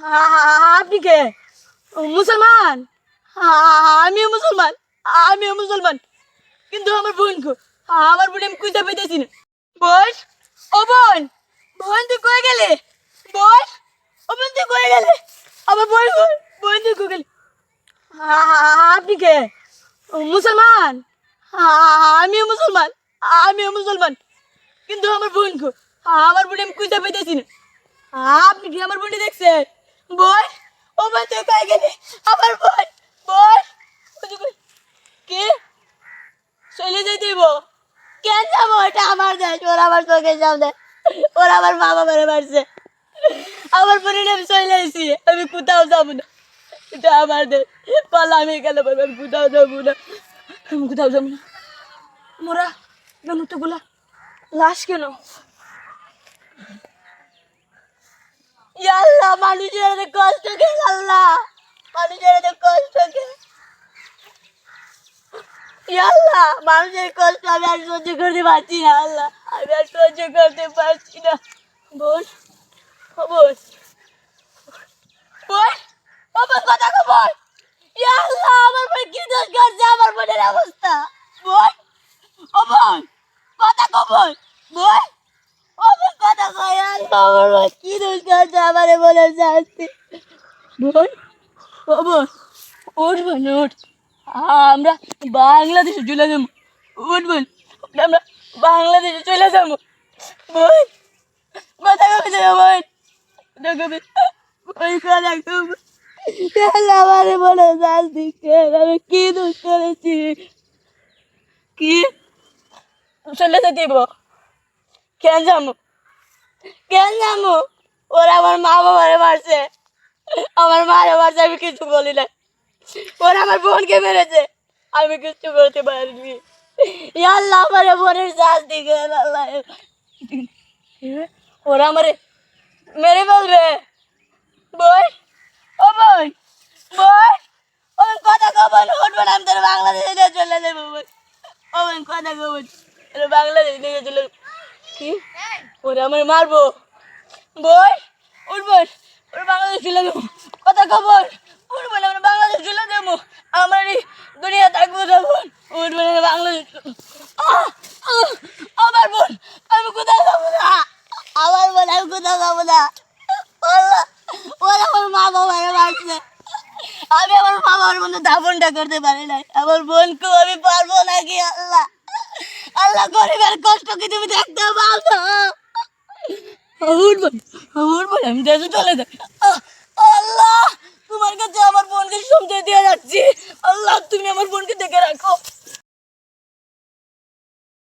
আপনি কে? মুসলমান? আমিও মুসলমান। আমিও মুসলমান। কিন্তু আমার বোন কো? আমার বোন আমি খুঁজে পাইতেছি না। বোন, ও বোন, বোন তুই কই গেলে? বোন, ও বোন তুই কই গেলে? আমার বোন বোন, বোন তুই কই গেলে? আপনি কে? মুসলমান? আমিও মুসলমান। আমিও মুসলমান। কিন্তু আমার বোন কো? আমার বোন আমি খুঁজে পাইতেছি না। আপনি কি আমার বোনটি দেখছেন? বোন, ও বোন তুই কই গেলি? আমার বোন, বোন, ও তুই কই- কি? চলে যাই দিব? কেন যাবো? এটা আমার দেশ, ওরা আমার চোখের সামনে, ওরা আমার মা বাবারে মারছে। আমার বোনের আমি চলে আসছি, আমি কোথাও যাবো না। এটা আমার দেশ, পালা আমি গেলে বলবো আমি কোথাও যাবো না, আমি কোথাও যাবো না। মোরা কেন তো গুলা লাশ কেন? আল্লাহ, মানুষের এত কষ্ট কেন আল্লাহ? মানুষের এত কষ্ট কেন? আল্লাহ, মানুষের কষ্ট আমি আর সহ্য করতে পারছি না আল্লাহ, আমি আর সহ্য করতে পারছি না। বোন, ও বোন, বোন, ও বোন কথা কো বোন। আল্লাহ, আমার বোন কি দোষ করছে? আমার বোনের অবস্থা। বোন, ও বোন, কথা কো বোন। বোন, ও বোন কথা কো। আল্লাহ, আমার বোন কি দোষ করছে? আমারে বোনের শাস্তি। বোন, ও বোন, উঠ বোন উঠ। আমরা বাংলাদেশে চলে যাবো। উঠ বোন, আমরা বাংলাদেশে চলে যাবো। বোন, কথা কবে যাবো বোন? কথা কবে? ওই কথা কবে? আল্লাহ, আমারে বলে শাস্তি কেন? আমি কি দোষ করেছি? কি চলে যেতে দিব? কেন যাবো? কেন যাবো? ওরা আমার মা বাবারে মারছে, আমার মারে মারছে, আমি কিছু বলি না। ওরা আমার বোনকে মেরেছে, আমি কিছু করতে পারিনি। আল্লাহ, আমার বোনের শাস্তি কেন আল্লাহ? ওরা আমারে মেরে ফেলবে। বোন, ও বোন, বোন, ও বোন কথা কবেন? উঠবেন, আমি তোর বাংলাদেশে নিয়ে চলে যাবো বোন। ও বোন কথা কবেন? বাংলাদেশে নিয়ে চলে যাবো। কি? ওরা আমার মারবো? বোন, উঠবেন, ওরা বাংলাদেশ চলে যাবো। কথা কবেন? উঠবেন, আমরা বাংলাদেশ চলে যাবো। আমার এই দুনিয়া থাকবো না বোন। উঠবেন, আমরা বাংলাদেশ। আহ! আহ! আমার বোন, আমি কোথাও যাবো না। আমার বোন, আমি কোথাও যাবো না। আল্লাহ, ওরা আমার মা বাবারে মারছে, আমি আমার মা বাবার মধ্যে দাফনটা করতে পারি নাই। আমার বোনকেও আমি পারবো নাকি আল্লাহ? আল্লাহ, গরিবের কষ্ট কি তুমি দেখতে পাও না? উঠবেন, উঠবেন, আমি দেশে চলে যাই।